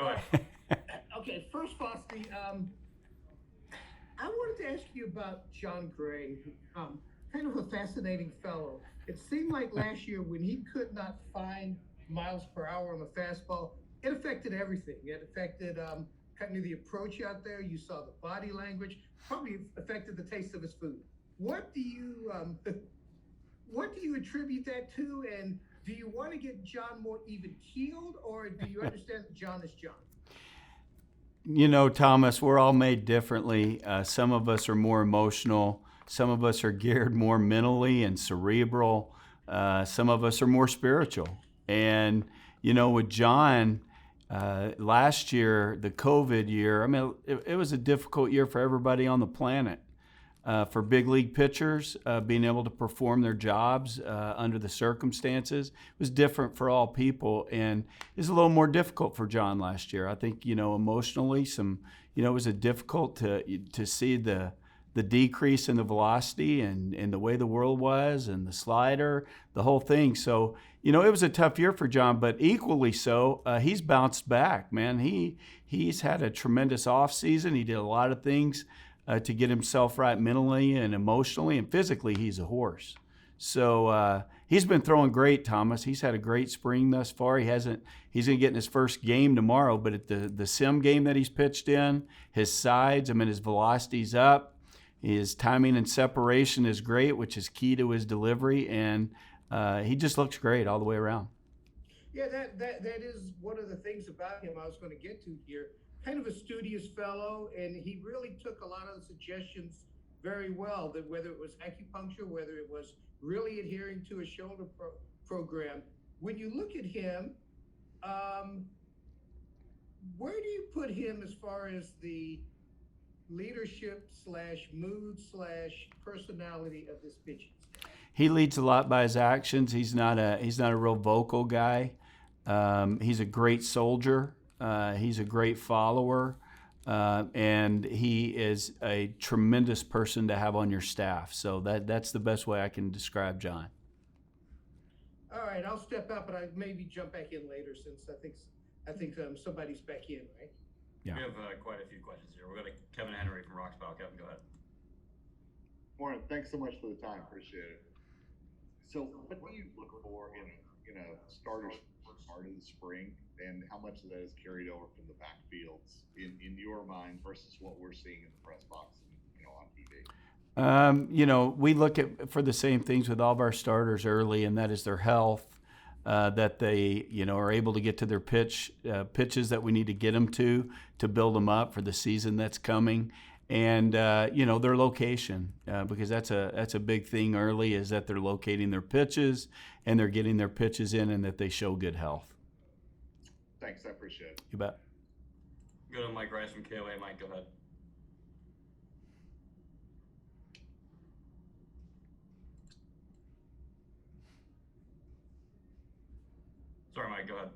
Go All ahead. right. Okay, first, Foster, I wanted to ask you about John Gray, kind of a fascinating fellow. It seemed like last year when he could not find miles per hour on the fastball, it affected everything. It affected kind of the approach out there. You saw the body language, probably affected the taste of his food. What do you what do you attribute that to? And do you want to get John more even keeled, or do you understand that John is John? You know, Thomas, we're all made differently. Some of us are more emotional. Some of us are geared more mentally and cerebral. Some of us are more spiritual. And, you know, with John, last year, the COVID year, I mean, it was a difficult year for everybody on the planet. For big league pitchers, being able to perform their jobs under the circumstances was different for all people, and it's a little more difficult for John last year. I think, you know, emotionally, it was a difficult to see the decrease in the velocity and the way the world was and the slider, the whole thing. So, you know, it was a tough year for John, but equally so, he's bounced back, man. He's had a tremendous offseason. He did a lot of things to get himself right mentally and emotionally and physically. He's a horse. So he's been throwing great, Thomas. He's had a great spring thus far. He's going to get in his first game tomorrow, but at the sim game that he's pitched in, his sides, I mean, his velocity's up. His timing and separation is great, which is key to his delivery, and he just looks great all the way around. Yeah, that is one of the things about him I was going to get to here. Kind of a studious fellow, and he really took a lot of the suggestions very well. That whether it was acupuncture, whether it was really adhering to a shoulder program. When you look at him, um, where do you put him as far as the leadership slash mood slash personality of this pitching staff? He leads a lot by his actions. He's not a real vocal guy. He's a great soldier. He's a great follower, and he is a tremendous person to have on your staff. So that's the best way I can describe John. All right, I'll step out, but I maybe jump back in later since I think somebody's back in, right? Yeah. We have quite a few questions here. We'll go to Kevin Henry from Roxborough. Kevin, go ahead. Warren, thanks so much for the time. Appreciate it. So, what do you look for in a starter start of the spring, and how much of that is carried over from the backfields in your mind versus what we're seeing in the press box and on TV? You know, we look at for the same things with all of our starters early, and that is their health, that they are able to get to their pitches that we need to get them to build them up for the season that's coming, and their location, because that's a big thing early, is that they're locating their pitches and they're getting their pitches in, and that they show good health. Thanks, I appreciate it. You bet. Go to Mike Rice from KOA. Mike, go ahead. Sorry, Mike, go ahead.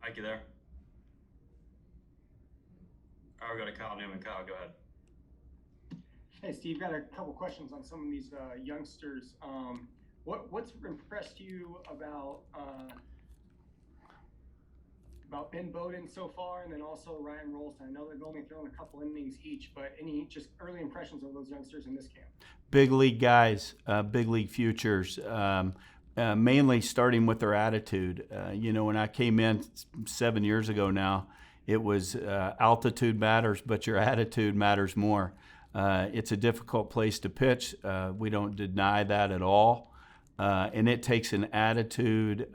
Mike, you there? All right, we'll go to Kyle Newman. Kyle, go ahead. Hey, Steve, got a couple questions on some of these youngsters. What's impressed you about Ben Bowden so far, and then also Ryan Rolston? I know they've only thrown a couple innings each, but any just early impressions of those youngsters in this camp? Big league guys, big league futures. Mainly starting with their attitude. When I came in 7 years ago now, it was altitude matters, but your attitude matters more. It's a difficult place to pitch. We don't deny that at all. And it takes an attitude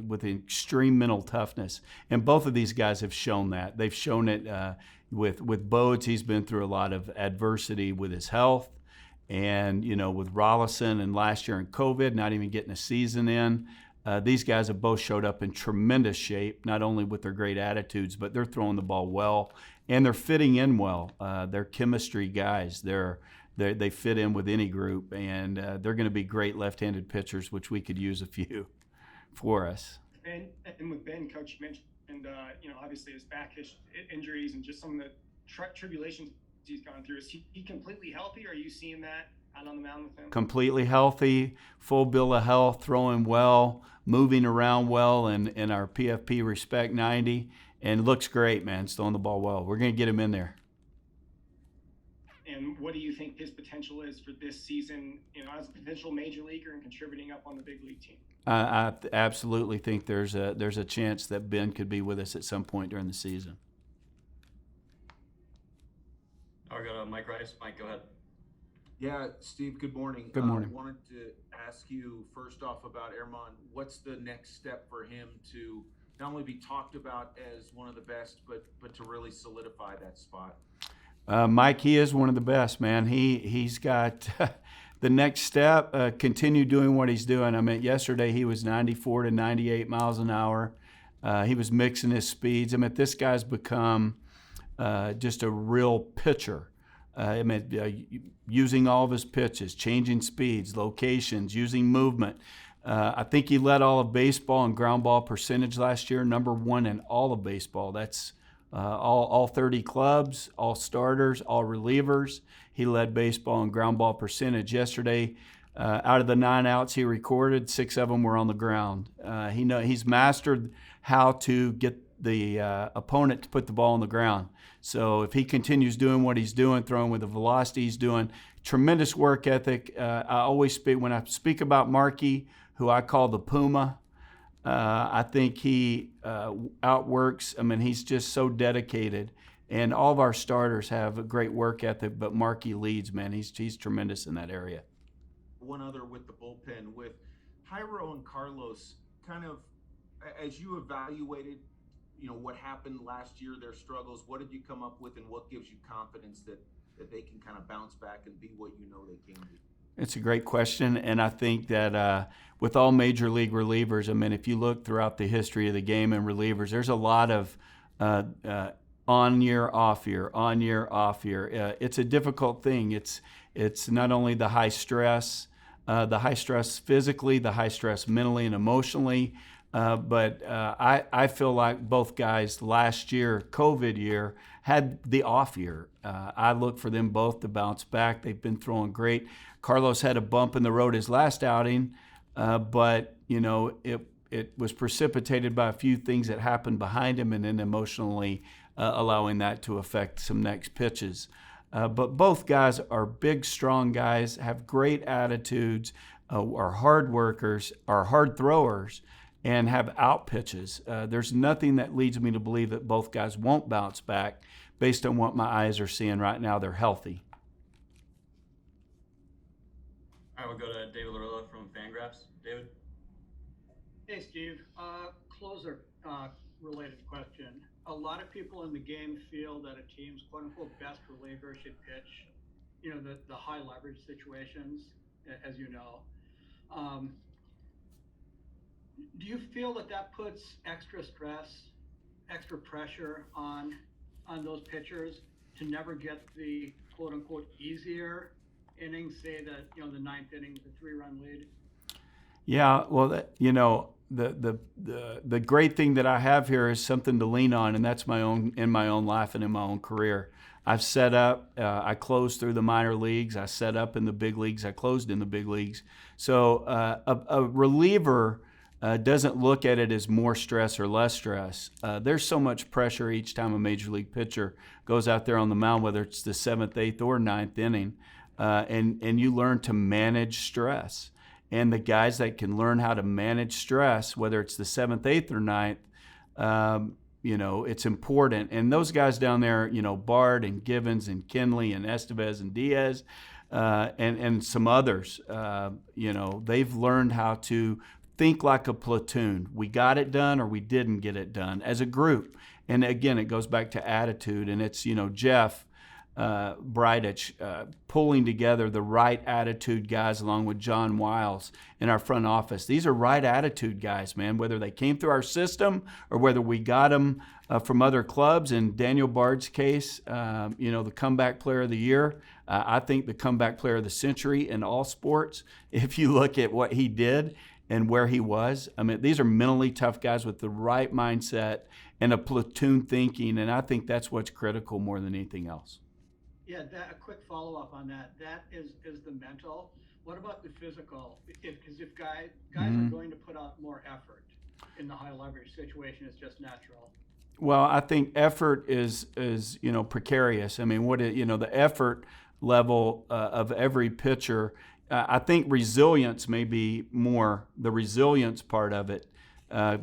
with extreme mental toughness. And both of these guys have shown that. They've shown it with Bodes. He's been through a lot of adversity with his health. And, with Rollison and last year in COVID, not even getting a season in, these guys have both showed up in tremendous shape, not only with their great attitudes, but they're throwing the ball well, and they're fitting in well. They're chemistry guys. They fit in with any group, and they're going to be great left-handed pitchers, which we could use a few for us. And with Ben, Coach, you mentioned, obviously his back injuries and just some of the tribulations he's gone through. Is he completely healthy, or are you seeing that out on the mound with him? Completely healthy, full bill of health, throwing well, moving around well in our PFP Respect 90, and looks great, man, throwing the ball well. We're going to get him in there. And what do you think his potential is for this season, as a potential major leaguer and contributing up on the big league team? I absolutely think there's a chance that Ben could be with us at some point during the season. I'll go to Mike Rice. Mike, go ahead. Yeah, Steve, good morning. Good morning. I wanted to ask you first off about Ehrman. What's the next step for him to not only be talked about as one of the best, but to really solidify that spot? Mike, he is one of the best, man. He's got the next step, continue doing what he's doing. I mean, yesterday he was 94 to 98 miles an hour. He was mixing his speeds. I mean, this guy's become just a real pitcher. Using all of his pitches, changing speeds, locations, using movement. I think he led all of baseball in ground ball percentage last year, #1 in all of baseball. That's all 30 clubs, all starters, all relievers. He led baseball in ground ball percentage. Yesterday, out of the 9 outs he recorded, 6 of them were on the ground. He's mastered how to get the opponent to put the ball on the ground. So if he continues doing what he's doing, throwing with the velocity he's doing, tremendous work ethic. I always when I speak about Markey, who I call the Puma, I think he outworks. I mean, he's just so dedicated. And all of our starters have a great work ethic, but Markey leads, man. He's tremendous in that area. One other with the bullpen, with Jairo and Carlos, kind of as you evaluated, what happened last year, their struggles, what did you come up with, and what gives you confidence that they can kind of bounce back and be what they can be? It's a great question, and I think that with all major league relievers, I mean, if you look throughout the history of the game and relievers, there's a lot of on year, off year, on year, off year. It's a difficult thing. It's not only the high stress physically, the high stress mentally and emotionally, but I feel like both guys last year, COVID year, had the off year. I look for them both to bounce back. They've been throwing great. Carlos had a bump in the road his last outing, but it was precipitated by a few things that happened behind him, and then emotionally allowing that to affect some next pitches. But both guys are big, strong guys, have great attitudes, are hard workers, are hard throwers, and have out pitches. There's nothing that leads me to believe that both guys won't bounce back based on what my eyes are seeing right now. They're healthy. All right, we'll go to David Lorilla from Fangraphs. David? Hey, Steve. Closer related question. A lot of people in the game feel that a team's quote-unquote best reliever should pitch, the high leverage situations, as you know. Do you feel that puts extra stress, extra pressure on those pitchers to never get the quote-unquote easier innings, say that, the 9th inning, the 3-run lead? Yeah, well, the great thing that I have here is something to lean on, and that's in my own life and in my own career. I've set up, I closed through the minor leagues, I set up in the big leagues, I closed in the big leagues. So a reliever doesn't look at it as more stress or less stress. There's so much pressure each time a major league pitcher goes out there on the mound, whether it's the 7th, 8th, or 9th inning, and you learn to manage stress. And the guys that can learn how to manage stress, whether it's the 7th, 8th, or 9th, it's important. And those guys down there, Bard and Givens and Kinley and Estevez and Diaz and some others, they've learned how to think like a platoon. We got it done or we didn't get it done as a group. And again, it goes back to attitude. And it's, Jeff Bridich pulling together the right attitude guys along with John Wiles in our front office. These are right attitude guys, man, whether they came through our system or whether we got them from other clubs. In Daniel Bard's case, the comeback player of the year, I think the comeback player of the century in all sports, if you look at what he did and where he was. I mean, these are mentally tough guys with the right mindset and a platoon thinking, and I think that's what's critical more than anything else. Yeah, that, a quick follow-up on that. That is the mental. What about the physical? Because if guys are going to put out more effort in the high leverage situation, it's just natural. Well, I think effort is precarious. I mean, the effort level of every pitcher. I think resilience may be more the resilience part of it,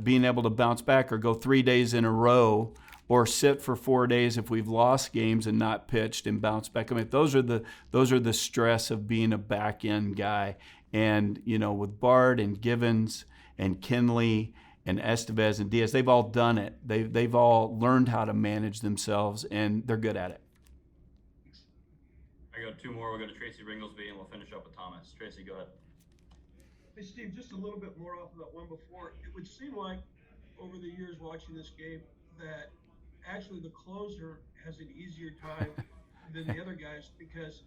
being able to bounce back or go 3 days in a row, or sit for 4 days if we've lost games and not pitched and bounce back. I mean, those are the stress of being a back end guy. And with Bard and Givens and Kinley and Estevez and Diaz, they've all done it. They've all learned how to manage themselves, and they're good at it. I got two more. We'll go to Tracy Ringlesby, and we'll finish up with Thomas. Tracy, go ahead. Hey, Steve, just a little bit more off of that one before. It would seem like over the years watching this game that actually the closer has an easier time than the other guys because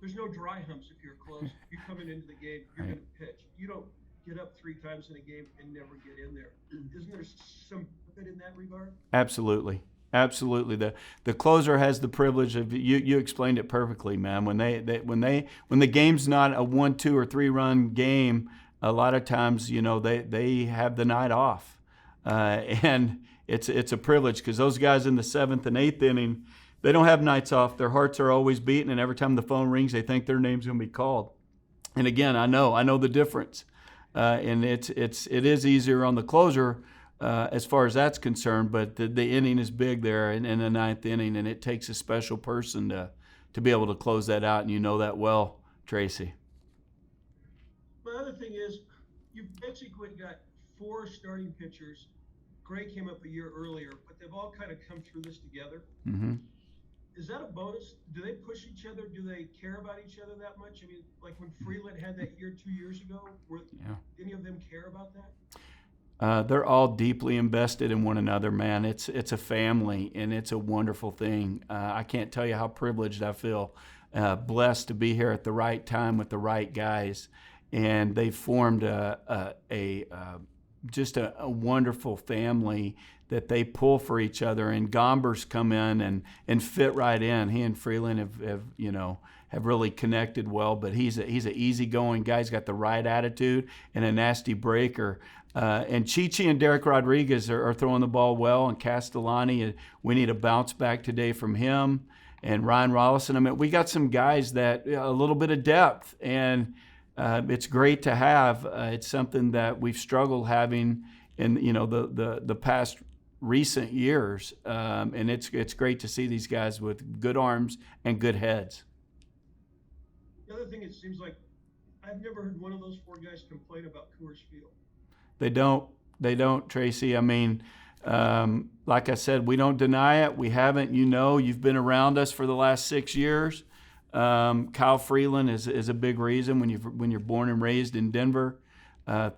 there's no dry humps if you're close. You're coming into the game, you're going to pitch. You don't get up 3 times in a game and never get in there. Isn't there some benefit in that regard? Absolutely. Absolutely. The closer has the privilege of you explained it perfectly, man. When the game's not a 1, 2, or 3 run game, a lot of times, they have the night off. And it's a privilege because those guys in the 7th and 8th inning, they don't have nights off. Their hearts are always beating, and every time the phone rings, they think their name's going to be called. And again, I know the difference. And it is easier on the closer as far as that's concerned, but the inning is big there in the 9th inning, and it takes a special person to be able to close that out, and you know that well, Tracy. My other thing is you've basically got 4 starting pitchers. Gray came up a year earlier, but they've all kind of come through this together. Mm-hmm. Is that a bonus? Do they push each other? Do they care about each other that much? I mean, like when Freeland had that year 2 years ago, any of them care about that? They're all deeply invested in one another, man. It's a family, and it's a wonderful thing. I can't tell you how privileged I feel, blessed to be here at the right time with the right guys, and they've formed just a wonderful family that they pull for each other. And Gomber's come in and fit right in. He and Freeland have really connected well. But he's an easygoing guy. He's got the right attitude and a nasty breaker. And Chichi and Derek Rodriguez are throwing the ball well. And Castellani, we need a bounce back today from him. And Ryan Rollison. I mean, we got some guys that a little bit of depth, and it's great to have. It's something that we've struggled having in the past recent years, and it's great to see these guys with good arms and good heads. The other thing, it seems like I've never heard one of those 4 guys complain about Coors Field. They don't, Tracy. I mean, like I said, we don't deny it. We haven't. You've been around us for the last 6 years. Kyle Freeland is a big reason when you're born and raised in Denver.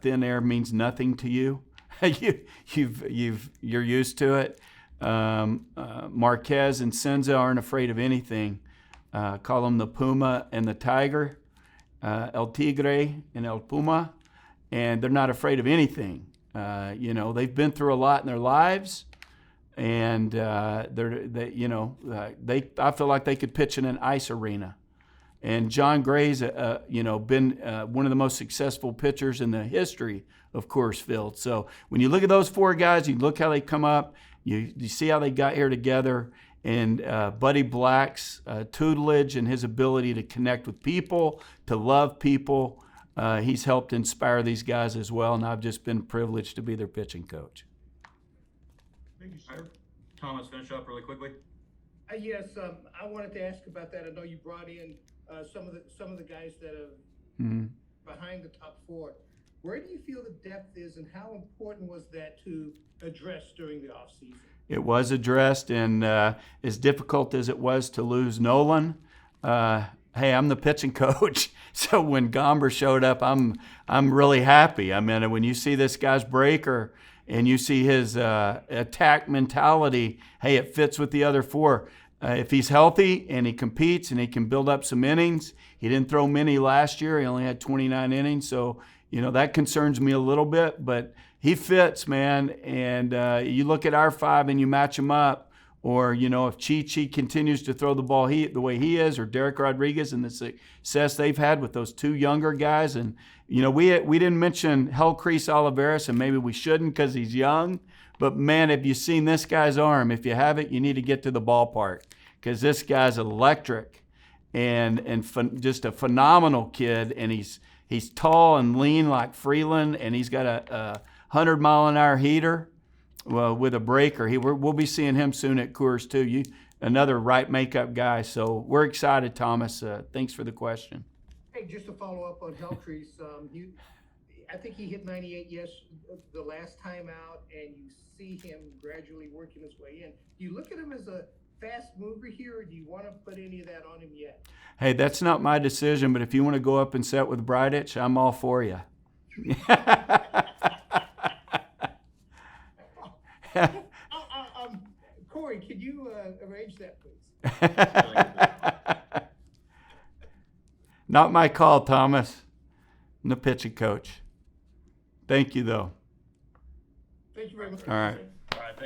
Thin air means nothing to you. You're used to it. Marquez and Senza aren't afraid of anything. Call them the Puma and the Tiger, El Tigre and El Puma, and they're not afraid of anything. They've been through a lot in their lives, and I feel like they could pitch in an ice arena. And John Gray's been one of the most successful pitchers in the history of Coors Field. So when you look at those 4 guys, you look how they come up, you see how they got here together, and Buddy Black's tutelage and his ability to connect with people, to love people, he's helped inspire these guys as well, and I've just been privileged to be their pitching coach. Thank you, sir. Thomas, finish up really quickly. Yes, I wanted to ask about that. I know you brought in some of the guys that are behind the top 4. Where do you feel the depth is, and how important was that to address during the offseason? It was addressed, and as difficult as it was to lose Nolan, hey, I'm the pitching coach, so when Gomber showed up, I'm really happy. I mean, when you see this guy's breaker and you see his attack mentality, hey, it fits with the other 4. If he's healthy and he competes and he can build up some innings, he didn't throw many last year. He only had 29 innings, so that concerns me a little bit. But he fits, man. And you look at our 5 and you match them up or, you know, if Chi continues to throw the ball the way he is, or Derek Rodriguez and the success they've had with those two younger guys. And, you know, we didn't mention Helcrease Olivares, and maybe we shouldn't because he's young. But, man, have you seen this guy's arm? If you haven't, you need to get to the ballpark because this guy's electric and just a phenomenal kid. And he's tall and lean like Freeland, and he's got a 100-mile-an-hour heater. Well, with a breaker. We'll be seeing him soon at Coors too. Another right makeup guy. So we're excited, Thomas. Thanks for the question. Hey, just to follow up on Helcrease, I think he hit 98 the last time out, and you see him gradually working his way in. Do you look at him as a fast mover here, or do you want to put any of that on him yet? Hey, that's not my decision, but if you want to go up and set with Bridich, I'm all for you. Corey, could you arrange that, please? Not my call, Thomas. I'm the pitching coach. Thank you, though. Thank you very much. All right. All right, thank